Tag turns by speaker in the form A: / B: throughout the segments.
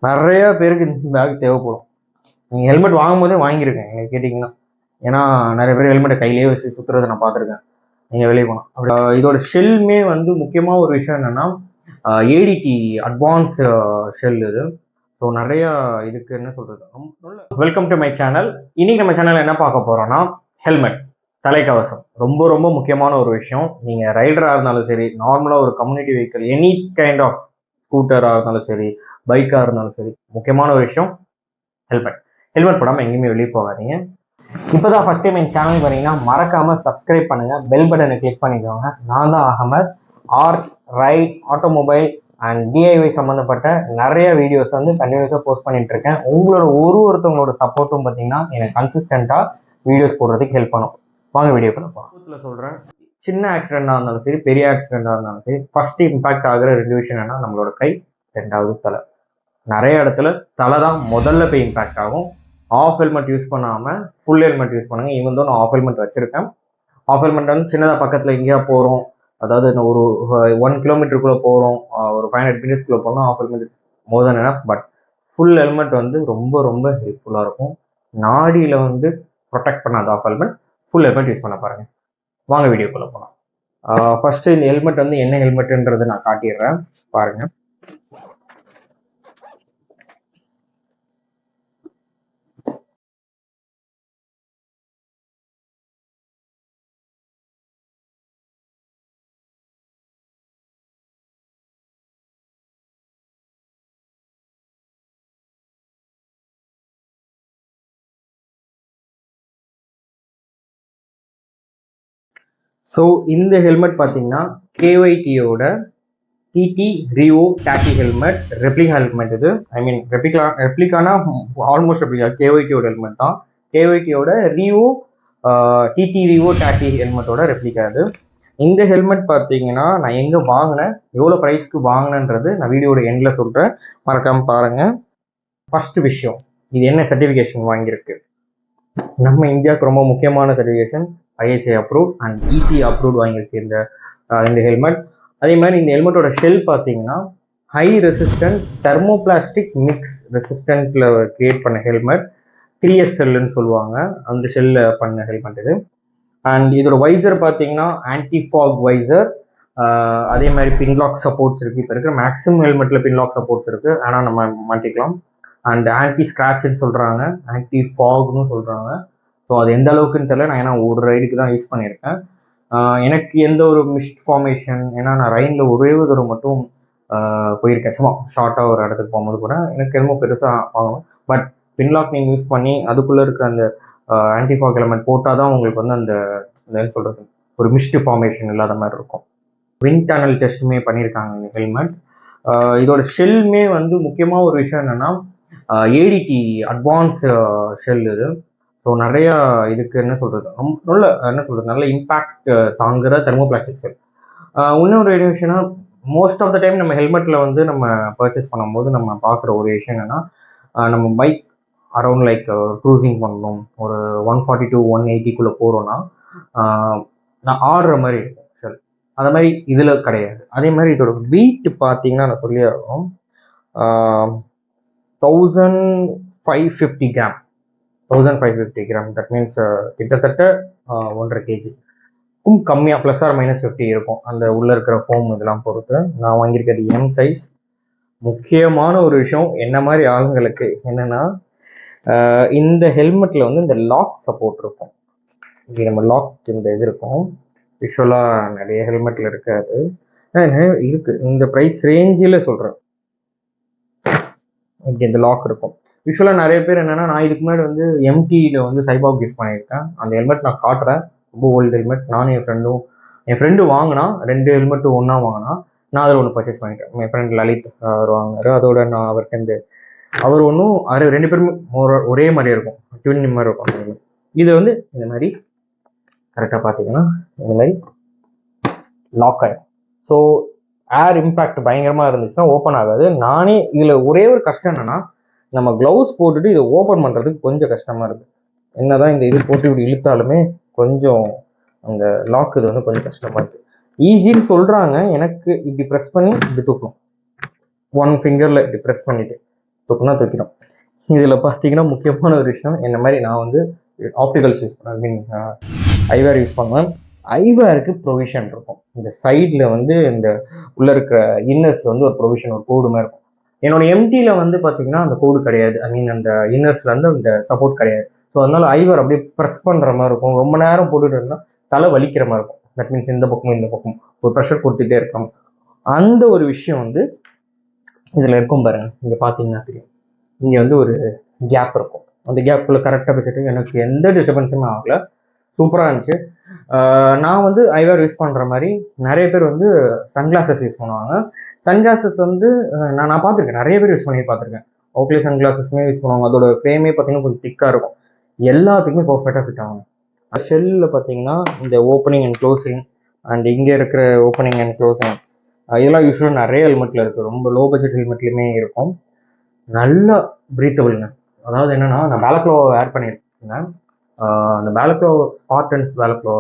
A: நிறைய பேருக்கு இந்த பேக் தேவைப்படும். நீங்கள் ஹெல்மெட் வாங்கும்போதே வாங்கியிருக்கேன் எனக்கு கேட்டிங்கன்னா. ஏன்னா நிறைய பேர் ஹெல்மெட்டை கையிலேயே வச்சு சுற்றுறதை நான் பார்த்துருக்கேன் நீங்கள் வெளியே போனால். அப்படி இதோட ஷெல்மே வந்து முக்கியமாக ஒரு விஷயம் என்னென்னா ஏடிடி அட்வான்ஸ் ஷெல் இது. ஸோ நிறையா இதுக்கு என்ன சொல்கிறது. Welcome to my channel. இன்னைக்கு நம்ம சேனல் என்ன பார்க்க போகிறோன்னா ஹெல்மெட், தலைக்கவசம் ரொம்ப ரொம்ப முக்கியமான ஒரு விஷயம். நீங்கள் ரைடராக இருந்தாலும் சரி, நார்மலாக ஒரு community vehicle, any kind of ஸ்கூட்டராக இருந்தாலும் சரி, பைக்காக இருந்தாலும் சரி, முக்கியமான ஒரு விஷயம் ஹெல்மெட். ஹெல்மெட் போடாமல் எங்கேயுமே வெளியே போகாதீங்க. இப்போதான் ஃபர்ஸ்ட் டைம் என் சேனல் பார்த்தீங்கன்னா மறக்காமல் சப்ஸ்கிரைப் பண்ணுங்கள், பெல் பட்டனை கிளிக் பண்ணிக்கோங்க. நான் தான் Ahmed. Art, right, automobile and DIY சம்மந்தப்பட்ட நிறைய வீடியோஸ் வந்து கண்டினியூஸாக போஸ்ட் பண்ணிட்டு இருக்கேன். உங்களோட ஒருத்தவங்களோட சப்போர்ட்டும் பார்த்தீங்கன்னா எனக்கு கன்சிஸ்டண்ட்டாக வீடியோஸ் போடுறதுக்கு ஹெல்ப் பண்ணும். வாங்க வீடியோக்குள்ள போகலாம். சொல்கிறேன், சின்ன ஆக்சிடென்ட்டாக இருந்தாலும் சரி, பெரிய ஆக்சிடென்ட்டாக இருந்தாலும் சரி, ஃபர்ஸ்ட் இம்பாக்ட் ஆகிற ரெண்டு விஷயம் என்னன்னா நம்மளோட கை, ரெண்டாவது தலை. நிறைய இடத்துல தலை தான் முதல்ல போய் இம்பாக்ட் ஆகும். ஆஃப் ஹெல்மெட் யூஸ் பண்ணாமல் ஃபுல் ஹெல்மெட் யூஸ் பண்ணுங்க. ஈவன் தான் நான் ஆஃப் ஹெல்மெட் வச்சிருக்கேன். ஆஃப் ஹெல்மெட் வந்து சின்னதாக பக்கத்தில் எங்கேயா போகிறோம், அதாவது ஒரு 1 கிலோமீட்டருக்குள்ளே போகிறோம், ஒரு 500 மீட்டர்ஸ்குள்ளே போகிறோம், half helmet is more than enough. But full helmet வந்து ரொம்ப ரொம்ப ஹெல்ப்ஃபுல்லாக இருக்கும். நாடியில் வந்து ப்ரொடெக்ட் பண்ணாத half helmet, full helmet use பண்ண பாருங்கள். வாங்க வீடியோக்குள்ளே போகலாம். ஃபர்ஸ்ட் இந்த ஹெல்மெட் வந்து என்ன ஹெல்மெட்ன்றது நான் காட்டிடுறேன் பாருங்க. ஸோ இந்த ஹெல்மெட் பார்த்தீங்கன்னா கேஒய்டியோட டிடி ரியோ டாக்கி ஹெல்மெட், ரெப்ளிகா ஹெல்மெட் இது. ஐ மீன் ரெப்ளிகானா ஆல்மோஸ்ட் ரெப்ளிகா. கேஒய்டியோட ஹெல்மெட் தான். கேஒய்டியோட ரியோ டிடி ரியோ டாக்கி ஹெல்மெட்டோட ரெப்ளிகா இது. இந்த ஹெல்மெட் பார்த்தீங்கன்னா நான் எங்கே வாங்கினேன், எவ்வளோ ப்ரைஸ்க்கு வாங்கினேன்றது நான் வீடியோட எண்டில் சொல்கிறேன், மறக்காமல் பாருங்கள். ஃபர்ஸ்ட் விஷயம், இது என்ன சர்டிஃபிகேஷன் வாங்கியிருக்கு. நம்ம இந்தியாவுக்கு ரொம்ப முக்கியமான certification ISI approve and EC approve வாங்கியிருக்கு இந்த ஹெல்மெட். அதே மாதிரி இந்த ஹெல்மெட்டோட ஷெல் பார்த்தீங்கன்னா ஹை ரெசிஸ்டன்ட் தெர்மோபிளாஸ்டிக் மிக்ஸ் ரெசிஸ்டன்ட்ல கிரியேட் பண்ண ஹெல்மெட். 3S ஷெல்லுன்னு சொல்லுவாங்க, அந்த ஷெல்ல பண்ண ஹெல்மெட் இது. அண்ட் இதோட வைசர் பார்த்தீங்கன்னா ஆன்டி ஃபாக் வைசர். அதே மாதிரி பின்லாக் சப்போர்ட்ஸ் இருக்குது. இப்போ இருக்கிற மேக்ஸிமம் ஹெல்மெட்ல பின்லாக் சப்போர்ட்ஸ் இருக்குது, ஆனால் நம்ம மாட்டிக்கலாம். அண்ட் ஆன்டி ஸ்க்ராட்ச்னு சொல்கிறாங்க, ஆன்டி ஃபாக்னு சொல்கிறாங்க. ஸோ அது எந்த அளவுக்குன்னு தெரியல. நான் ஏன்னா ஒரு ரைடுக்கு தான் யூஸ் பண்ணியிருக்கேன். எனக்கு எந்த ஒரு மிஸ்ட் ஃபார்மேஷன், ஏன்னா நான் ரைடில் ஒரே ஒரு தடவை மட்டும் போயிருக்கேன், சும்மா ஷார்ட்டாக ஒரு இடத்துக்கு போகும்போது கூட எனக்கு எதுவும் பெருசாக ஆகும். பட் பின்லாக் நீங்கள் யூஸ் பண்ணி அதுக்குள்ளே இருக்கிற அந்த ஆன்டி ஃபாக் எலமெண்ட் போட்டால் தான் உங்களுக்கு வந்து அந்த என்ன சொல்கிறது, ஒரு மிஸ்ட் ஃபார்மேஷன் இல்லாத மாதிரி இருக்கும். விண்ட் டனல் டெஸ்ட்டுமே பண்ணியிருக்காங்க இந்த ஹெல்மெட். இதோட ஷெல்மே வந்து முக்கியமாக ஒரு விஷயம் என்னென்னா ஏடிடி அட்வான்ஸ் ஷெல் இது. ஸோ நிறையா இதுக்கு என்ன சொல்கிறது, நல்ல என்ன சொல்கிறது, நல்ல இம்பேக்ட் தாங்குகிற தெர்மோபிளாஸ்டிக் ஷெல். இன்னொரு விஷயம்னா மோஸ்ட் ஆஃப் த டைம் நம்ம ஹெல்மெட்டில் வந்து நம்ம பர்ச்சேஸ் பண்ணும்போது நம்ம பார்க்குற ஒரு விஷயம் என்னென்னா, நம்ம பைக் அரௌண்ட் லைக் க்ரூசிங் பண்ணணும், ஒரு 140 to 180 போகிறோன்னா நான் ஆடுற மாதிரி இருக்கும் ஷெல். அந்த மாதிரி இதில் கிடையாது. அதே மாதிரி இதோட வெயிட் பார்த்தீங்கன்னா நான் சொல்லி ஆகும் 1550 கிராம். 1550 கிராம், தட் மீன்ஸ் கிட்டத்தட்ட 1.5 kg கம்மியாக, ப்ளஸ் ஆர் மைனஸ் 50 இருக்கும் அந்த உள்ளே இருக்கிற ஃபோம் இதெல்லாம் பொறுத்து. நான் வாங்கியிருக்கிறது எம் சைஸ். முக்கியமான ஒரு விஷயம் என்ன மாதிரி ஆளுங்களுக்கு என்னென்னா, இந்த ஹெல்மெட்டில் வந்து இந்த லாக் சப்போர்ட் இருக்கும். இங்கே நம்ம லாக் இந்த இது இருக்கும், யூஸ்வலாக நிறைய ஹெல்மெட்டில் இருக்காது, இருக்குது. இந்த ப்ரைஸ் ரேஞ்சில் சொல்கிறேன், இங்கே இந்த லாக் இருக்கும். யூஸ்வலாக நிறைய பேர் என்னென்னா, நான் இதுக்கு முன்னாடி வந்து எம்டியில் வந்து சைபாக் யூஸ் பண்ணியிருக்கேன். அந்த ஹெல்மெட் நான் காட்டுறேன், ரொம்ப ஓல்டு ஹெல்மெட். நானும் என் ஃப்ரெண்டு வாங்கினா, 2 ஹெல்மெட்டும் ஒன்றா வாங்கினா, நான் அதில் ஒன்று பர்ச்சேஸ் பண்ணிட்டேன். என் ஃப்ரெண்ட் லலித் அவர் வாங்கினார். அதோட நான் அவர்கிட்ட அவர் ஒன்றும் 2 பேருமே ஒரே மாதிரியே இருக்கும், ட்வின் மாதிரி இருக்கும். இது வந்து இந்த மாதிரி கரெக்டாக பார்த்தீங்கன்னா இந்த மாதிரி லாக் ஆகிடும். ஸோ ஏர் இம்பேக்ட் பயங்கரமாக இருந்துச்சுன்னா ஓப்பன் ஆகாது. நானே இதில் ஒரே ஒரு கஷ்டம் என்னென்னா, நம்ம க்ளவுஸ் போட்டுட்டு இதை ஓப்பன் பண்ணுறதுக்கு கொஞ்சம் கஷ்டமாக இருக்குது. என்ன தான் இந்த இது போட்டு இப்படி இழுத்தாலுமே கொஞ்சம் அந்த லாக் இது வந்து கொஞ்சம் கஷ்டமாக இருக்குது. ஈஸின்னு சொல்கிறாங்க, எனக்கு இப்படி ப்ரெஸ் பண்ணி இப்படி தூக்கணும், 1 ஃபிங்கரில் இப்படி ப்ரெஸ் பண்ணிவிட்டு தூக்குனா தூக்கிடும். இதில் பார்த்தீங்கன்னா முக்கியமான ஒரு விஷயம், என்ன மாதிரி நான் வந்து ஆப்டிகல்ஸ் யூஸ் பண்ணேன், ஐ மீன் ஐவேர் யூஸ் பண்ணுவேன். ஐவேருக்கு ப்ரொவிஷன் இருக்கும். இந்த சைடில் வந்து இந்த உள்ளே இருக்கிற இன்னர்ஸில் வந்து ஒரு ப்ரொவிஷன், ஒரு கோடு மாதிரி இருக்கும். என்னோட எம்டியில் வந்து பார்த்தீங்கன்னா அந்த கோடு கிடையாது, ஐ மீன் அந்த இன்னர்ஸில் வந்து அந்த சப்போர்ட் கிடையாது. ஸோ அதனால ஐவர் அப்படியே ப்ரெஸ் பண்ணுற மாதிரி இருக்கும். ரொம்ப நேரம் போட்டுட்டு இருந்தால் தலை வலிக்கிற மாதிரி இருக்கும். தட் மீன்ஸ் இந்த பக்கம் ஒரு ப்ரெஷர் கொடுத்துட்டே இருக்கும். அந்த ஒரு விஷயம் வந்து இதில் இருக்கும் பாருங்க. இங்கே பார்த்தீங்கன்னா தெரியும், இங்கே வந்து ஒரு கேப் இருக்கும். அந்த கேப்புக்குள்ளே கரெக்டாக வச்சுட்டு எனக்கு எந்த டிஸ்டர்பன்ஸுமே ஆகலை. சூப்பராக இருந்துச்சு. நான் வந்து ஐவேர் யூஸ் பண்ணுற மாதிரி நிறைய பேர் வந்து சன்கிளாஸஸ் யூஸ் பண்ணுவாங்க. சன்கிளாஸஸ் வந்து நான் பார்த்துருக்கேன், நிறைய பேர் யூஸ் பண்ணி பார்த்துருக்கேன். ஓகே, சன்கிளாஸஸ்மே யூஸ் பண்ணுவாங்க. அதோட ஃப்ரேமே பார்த்தீங்கன்னா கொஞ்சம் திக்காக இருக்கும். எல்லாத்துக்குமே பர்ஃபெக்டாக ஃபிட் ஆகும். ஷெல்லில் பார்த்தீங்கன்னா இந்த ஓப்பனிங் அண்ட் க்ளோசிங் அண்ட் இங்கே இருக்கிற ஓப்பனிங் அண்ட் க்ளோசிங் இதெல்லாம் யூஸ்வலாக நிறைய ஹெல்மெட்டில் இருக்குது. ரொம்ப லோ பட்ஜெட் ஹெல்மெட்லேயுமே இருக்கும். நல்லா ப்ரீத்தபிள்ங்க. அதாவது என்னென்னா, நான் பேலக்லோ வேர் பண்ணியிருக்கேன். அந்த பேலக்லோ ஸ்பார்டன்ஸ் பேலக்லோ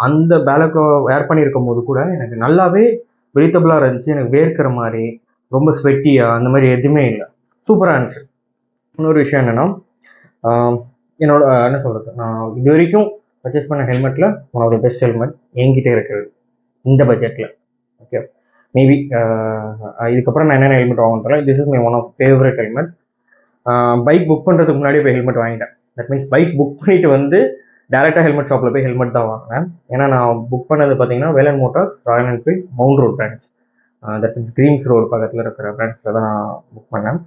A: அந்த பேலக்லோ வேர் பண்ணியிருக்கும் போது கூட எனக்கு நல்லாவே ப்ரீத்தபிளாக இருந்துச்சு. எனக்கு வேர்க்கிற மாதிரி, ரொம்ப ஸ்வெட்டியாக அந்த மாதிரி எதுவுமே இல்லை. சூப்பராக இருந்துச்சு. இன்னொரு விஷயம் என்னென்னா, என்னோட என்ன சொல்கிறது, நான் இது வரைக்கும் பர்ச்சேஸ் பண்ண ஹெல்மெட்டில் one of the best helmet என்கிட்ட இருக்கிறது இந்த பட்ஜெட்டில். ஓகே, மேபி இதுக்கப்புறம் நான் என்னென்ன ஹெல்மெட் வாங்கணும், this is my one of favourite helmet. Bike book பண்ணுறதுக்கு முன்னாடி போய் ஹெல்மெட் வாங்கிட்டேன். தட் மீன்ஸ் பைக் புக் பண்ணிட்டு வந்து டேரெக்டாக ஹெல்மெட் ஷாப்பில் போய் ஹெல்மெட் தான் வாங்கினேன். ஏன்னா நான் புக் பண்ணது பார்த்தீங்கன்னா Velan motors, Royal Enfield, Mount Road branch. That means Greens road பக்கத்தில் இருக்கிற பிரான்ச்சில் தான் நான் புக் பண்ணேன்.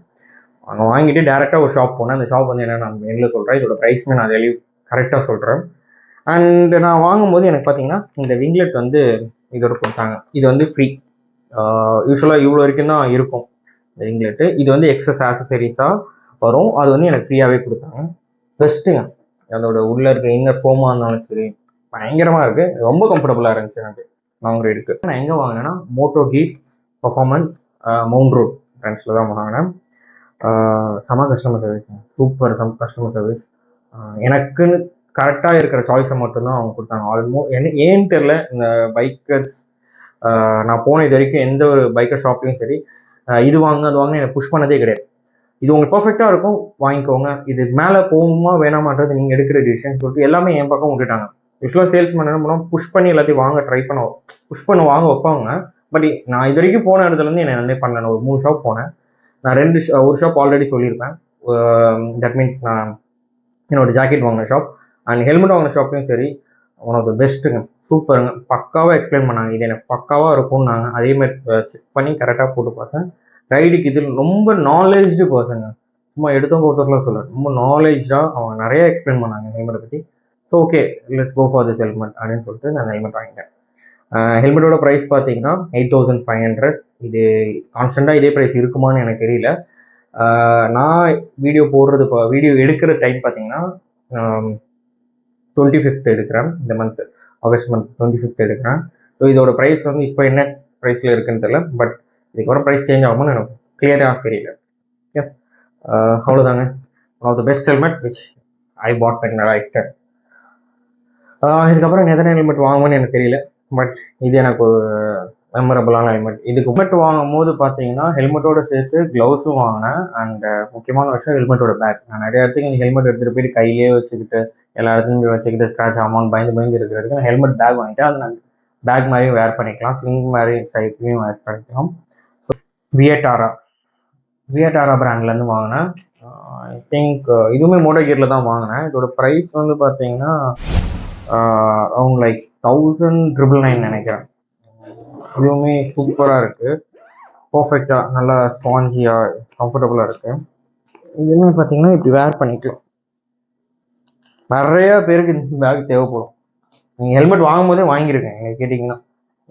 A: அங்கே வாங்கிட்டு டேரெக்டாக ஒரு ஷாப் போனேன். அந்த ஷாப் வந்து என்ன நான் எண்ணில் சொல்கிறேன், இதோட ப்ரைஸ்மே நான் வெளியே கரெக்டாக சொல்கிறேன். அண்ட் நான் வாங்கும்போது எனக்கு பார்த்தீங்கன்னா இந்த விங்லெட் வந்து இதோட கொடுத்தாங்க. இது வந்து ஃப்ரீ. யூஸ்வலாக இவ்வளோ வரைக்கும் தான் இருக்கும் இந்த விங்லெட்டு. இது வந்து எக்ஸஸ் ஆக்சசரிஸாக வரும். அது வந்து எனக்கு ஃப்ரீயாகவே கொடுத்தாங்க. பெஸ்ட்டுங்க. அதோட உள்ளே இருக்க இன்னர் ஃபோமாக இருந்தாலும் சரி, பயங்கரமாக இருக்குது. ரொம்ப கம்ஃபர்டபுளாக இருந்துச்சு எனக்கு லாங் ரைடுக்கு. நான் எங்கே வாங்கினேன்னா moto geeks performance mount road பிரான்ச்சில் தான் வாங்கினேன். செம customer service, super customer service. எனக்குன்னு கரெக்டாக இருக்கிற சாய்ஸை மட்டும்தான் அவங்க கொடுத்தாங்க. ஆல்மோஸ்ட் ஏன்னு தெரில, இந்த பைக்கர்ஸ் நான் போன இது வரைக்கும் எந்த ஒரு பைக்கர் ஷாப்லையும் சரி இது வாங்க அது வாங்க எனக்கு புஷ் பண்ணதே கிடையாது. இது உங்களுக்கு பர்ஃபெக்டாக இருக்கும், வாங்கிக்கோங்க. இது மேலே போகுமா வேணாமான்றது நீங்கள் எடுக்கிற டிசிஷன் சொல்லிட்டு எல்லாமே என் பக்கம் விட்டுட்டாங்க. யூஸ்வலாக சேல்ஸ்மேன் என்ன பண்ணுவோம், புஷ் பண்ணி எல்லாத்தையும் வாங்க ட்ரை பண்ண புஷ் பண்ண வாங்க வைப்பாங்க. பட் நான் இது வரைக்கும் போன இடத்துலேருந்து என்ன பண்ணேன், ஒரு 3 ஷாப் போனேன். நான் ஒரு ஷாப் ஆல்ரெடி சொல்லியிருப்பேன். தட் மீன்ஸ் நான் என்னோட ஜாக்கெட் வாங்கின ஷாப் அண்ட் ஹெல்மெட் வாங்கின ஷாப்லையும் சரி, ஒன் ஆஃப் த பெஸ்ட்டுங்க. சூப்பருங்க. பக்காவாக எக்ஸ்பிளைன் பண்ணாங்க, இது எனக்கு பக்காவாக இருக்கும்னாங்க. அதேமாதிரி செக் பண்ணி கரெக்டாக போட்டு பார்த்தேன். ரைடுக்கு இது ரொம்ப நாலேஜ்டு பர்சனுங்க. சும்மா எடுத்தவங்க ஒருத்தர்லாம் சொல்ல, ரொம்ப நாலேஜாக அவங்க நிறைய எக்ஸ்பிளைன் பண்ணாங்க ஹெல்மெட்டை பற்றி. So okay, let's go for this helmet அப்படின்னு சொல்லிட்டு நான் ஹெல்மெட் வாங்கிட்டேன். ஹெல்மெட்டோட ப்ரைஸ் பார்த்தீங்கன்னா 8500. இது கான்ஸ்டண்ட்டாக இதே ப்ரைஸ் இருக்குமான்னு எனக்கு தெரியல. நான் வீடியோ எடுக்கிற டைம் பார்த்தீங்கன்னா 25th எடுக்கிறேன். இந்த மந்த் ஆகஸ்ட் மந்த் 25th எடுக்கிறேன். ஸோ இதோட ப்ரைஸ் வந்து இப்போ என்ன ப்ரைஸில் இருக்குன்னு தெரியல. பட் இதுக்கப்புறம் ப்ரைஸ் சேஞ்ச் ஆகும்னு எனக்கு கிளியராக தெரியல. ஓகே, அவ்வளோதாங்க. One of the best helmet which I bought in my life time. இதுக்கப்புறம் எத்தனை ஹெல்மெட் வாங்குவேன்னு எனக்கு தெரியல. பட் இது எனக்கு ஒரு மெமரபுளான ஹெல்மெட். இதுக்கு ஹெல்மெட் வாங்கும் போது பார்த்தீங்கன்னா ஹெல்மெட்டோட சேர்த்து க்ளவுஸும் வாங்கினேன். அண்ட் முக்கியமான விஷயம் ஹெல்மெட்டோட பேக். நான் நிறைய இடத்துக்கு இந்த ஹெல்மெட் எடுத்துகிட்டு போயிட்டு கையிலே வச்சுக்கிட்டு எல்லா இடத்துலையும் வச்சுக்கிட்டு ஸ்க்ராட்ச் ஆகாமல் பயந்து இருக்கிறதுக்கு நான் ஹெல்மெட் பேக் வாங்கிட்டேன். அது நான் பேக் மாதிரியும் வேர் பண்ணிக்கலாம், ஸ்விங் மாதிரி சைட்லையும் வேர் பண்ணிக்கலாம். ஸோ வியட்டாரா பிராண்ட்லேருந்து வாங்கினேன். ஐ திங்க் இதுவுமே மோட்டோ கியரில் தான் வாங்கினேன். இதோட ப்ரைஸ் வந்து பார்த்தீங்கன்னா அவங்க லைக் 1999 நினைக்கிறேன். இதுவுமே சூப்பராக இருக்குது, பர்ஃபெக்டாக நல்லா ஸ்பாஞ்சியாக கம்ஃபர்டபுளாக இருக்குது. இதுவுமே பார்த்தீங்கன்னா இப்படி வேர் பண்ணிக்கலாம். நிறையா பேருக்கு இந்த பேக் தேவைப்படும். நீங்கள் ஹெல்மெட் வாங்கும் போதே வாங்கியிருக்கேன் எனக்கு கேட்டிங்கன்னா.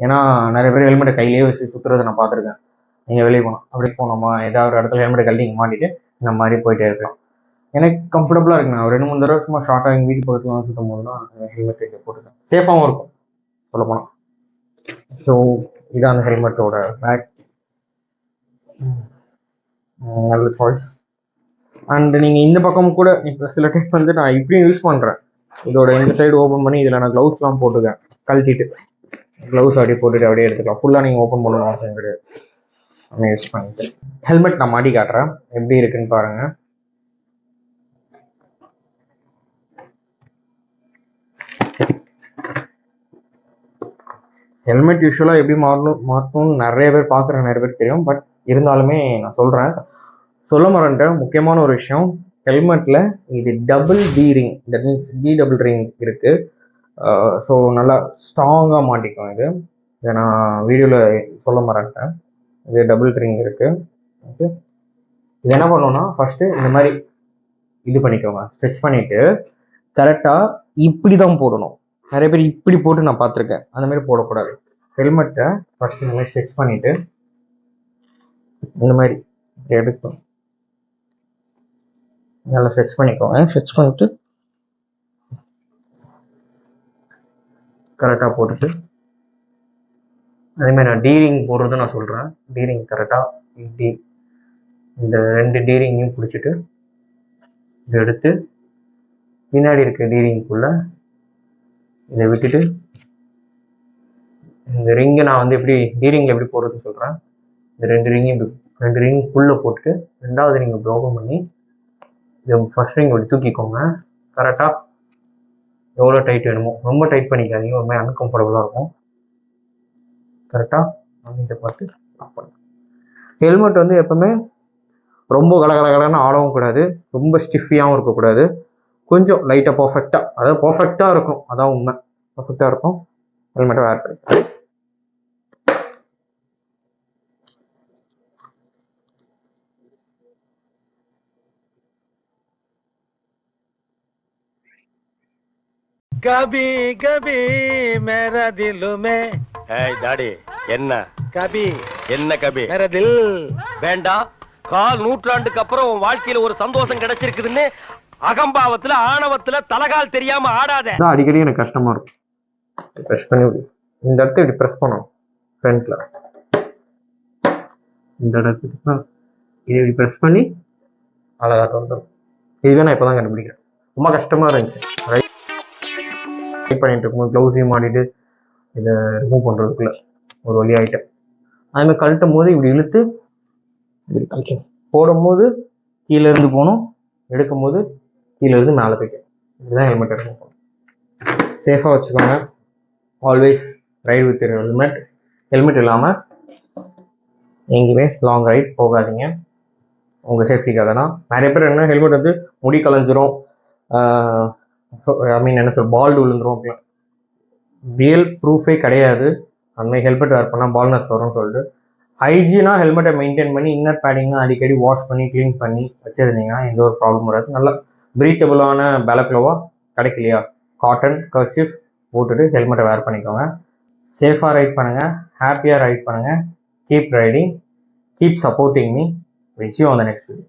A: ஏன்னா நிறைய பேர் ஹெல்மெட்டை கையிலேயே வச்சு சுற்றுறதை நான் பார்த்துருக்கேன். நீங்கள் வெளியே போனோம் அப்படி போனோமா ஏதாவது ஒரு இடத்துல ஹெல்மெட்டை கழட்டி மாட்டிட்டு இந்த மாதிரி போயிட்டே இருக்கலாம். எனக்கு கம்ஃபர்டபுளாக இருக்குங்க. ஒரு 2-3 தடவை சும்மா ஷார்ட்டாக எங்கள் வீட்டு பக்கத்தில் சுற்றும் போது தான் ஹெல்மெட் இங்கே போட்டுருக்கேன். சேஃபாகவும் இருக்கும் சொல்ல போனால். ஸோ இதான் அந்த ஹெல்மெட்டோட பேக். நல்ல சாய்ஸ். அண்ட் நீங்கள் இந்த பக்கம் கூட இப்போ சில டைம் வந்து நான் இப்படியும் யூஸ் பண்ணுறேன். இதோட இந்த சைடு ஓப்பன் பண்ணி இதில் நான் க்ளவுஸ்லாம் போட்டுக்கேன். கழட்டிட்டு க்ளவுஸ் அப்படியே போட்டுட்டு அப்படியே எடுத்துக்கலாம். ஃபுல்லாக நீங்கள் ஓப்பன் பண்ணணும் அவசியம் கிடையாது. நான் யூஸ் பண்ணிட்டு ஹெல்மெட் நான் மாட்டி காட்டுறேன் எப்படி இருக்குன்னு பாருங்க. ஹெல்மெட் யூஸ்வலாக எப்படி மாற்றணும்னு நிறைய பேர் பார்க்குற நிறைய பேர் தெரியும். பட் இருந்தாலுமே நான் சொல்கிறேன், சொல்ல மறந்துட்டேன் முக்கியமான ஒரு விஷயம். ஹெல்மெட்டில் இது double D ring, that means D double ring இருக்குது. ஸோ நல்லா ஸ்ட்ராங்காக மாட்டிக்கும். இதை நான் வீடியோவில் சொல்ல மறந்துட்டேன். இது டபுள் ரிங் இருக்குது. ஓகே, இது என்ன பண்ணணும்னா ஃபஸ்ட்டு இந்த மாதிரி இது பண்ணிக்கோங்க, ஸ்ட்ரெச் பண்ணிவிட்டு கரெக்டாக இப்படி தான் போடணும். நிறைய பேர் இப்படி போட்டு நான் பார்த்துருக்கேன், அந்த மாதிரி போடக்கூடாது. ஹெல்மெட்டை ஃபஸ்ட்டு இந்த மாதிரி ஸ்ட்ரெச் பண்ணிவிட்டு இந்த மாதிரி எடுக்கும், நல்லா ஸ்ட்ரெச் பண்ணிக்கோங்க. ஸ்ட்ரெச் பண்ணிவிட்டு கரெக்டாக போட்டுட்டு அதேமாதிரி நான் டீரிங் போடுறது நான் சொல்கிறேன். டீரிங் கரெக்டாக இப்படி இந்த 2 டீரிங்கையும் பிடிச்சிட்டு இதை எடுத்து பின்னாடி இருக்க டீரிங்குள்ளே இதை விட்டுட்டு இந்த ரிங்கை நான் வந்து எப்படி டீரிங்கில் எப்படி போடுறதுன்னு சொல்கிறேன். இந்த 2 ரிங்கையும் 2 ரிங்குள்ளே போட்டுட்டு 2வது ரிங்கை இப்படி ஓப்பன் பண்ணி இதை ஃபஸ்ட் ரிங் இப்படி தூக்கிக்கோங்க. கரெக்டாக எவ்வளோ டைட் வேணுமோ, ரொம்ப டைட் பண்ணிக்காதீங்க, ரொம்ப அன்கம்ஃபர்டபுளாக இருக்கும். கரெக்டாக இதை பார்த்து ஆஃப் பண்ணுங்க. ஹெல்மெட் வந்து எப்பவுமே ரொம்ப கலகலன்னு ஆடவும் கூடாது, ரொம்ப ஸ்டிஃபியாகவும் இருக்கக்கூடாது. கொஞ்சம் லைட்டாக பர்ஃபெக்டாக, அதாவது பர்ஃபெக்டாக இருக்கும், அதான் உண்மை. பர்ஃபெக்டாக இருக்கும் ஹெல்மெட்டை வேர் பண்ணி.
B: கபி கபி மேரா திலுமே. ஏய் டாடி, என்ன கபி? என்ன கபி? மேரா தில். வேண்டாம், கால் நூற்றாண்டுக்கு அப்புறம் உன் வாழ்க்கையில ஒரு சந்தோஷம் கிடைச்சிருக்குதுன்னு அகம்பாவத்துல ஆணவத்துல தலகால் தெரியாம ஆடாத.
A: அடிக்கடி எனக்கு கஷ்டமா இருக்கும். ப்ரெஸ் பண்ணி இந்த இடத்த இப்படி ப்ரெஸ் பண்ணணும் ஃப்ரண்ட்ல, இந்த இடத்துக்கு இது இப்படி ப்ரெஸ் பண்ணி அழகா வந்துடும். இதுவே நான் இப்போதான் கண்டுபிடிக்கிறேன், ரொம்ப கஷ்டமா இருந்துச்சு. பண்ணிட்டு இருக்கும்போது க்ளவுஸையும் மாட்டிட்டு இதை ரிமூவ் பண்ணுறதுக்குள்ள ஒரு வழி ஆகிட்டேன். அதுமாதிரி கழட்டும் போது இப்படி இழுத்து இப்படி கழட்டணும். போடும்போது கீழே இருந்து போகணும், எடுக்கும் போது கீழே இருந்து மேலே போய்க்கணும். இதுதான் ஹெல்மெட் எடுக்கணும். சேஃபாக வச்சுக்கோங்க. Always right with helmet. Helmet இல்லாமல் எங்கேயுமே லாங் ரைட் போகாதீங்க, உங்கள் சேஃப்டிக்காக தான். நிறைய பேர் என்ன ஹெல்மெட் வந்து முடி கலைஞ்சிரும், என்ன சொல் பால்டு விழுந்துரும் அப்படிலாம். ரியல் ப்ரூஃபே கிடையாது. அந்தமாதிரி ஹெல்மெட் வேர் பண்ணால் பால்னஸ் வரும்னு சொல்லிட்டு ஹைஜீனாக ஹெல்மெட்டை மெயின்டைன் பண்ணி இன்னர் பேடிங்லாம் அடிக்கடி வாஷ் பண்ணி க்ளீன் பண்ணி வச்சுருந்தீங்கன்னா எந்த ஒரு ப்ராப்ளம் வராது. நல்லா ப்ரீத்தபிளான பேலக்லோவா கிடைக்கலையா, காட்டன் கர்ச்சீஃப் போட்டுட்டு ஹெல்மெட்டை வேர் பண்ணிக்கோங்க. சேஃபாக ரைட் பண்ணுங்கள், ஹாப்பியாக ரைட் பண்ணுங்கள். Keep riding, keep supporting me. Will see you on the next video.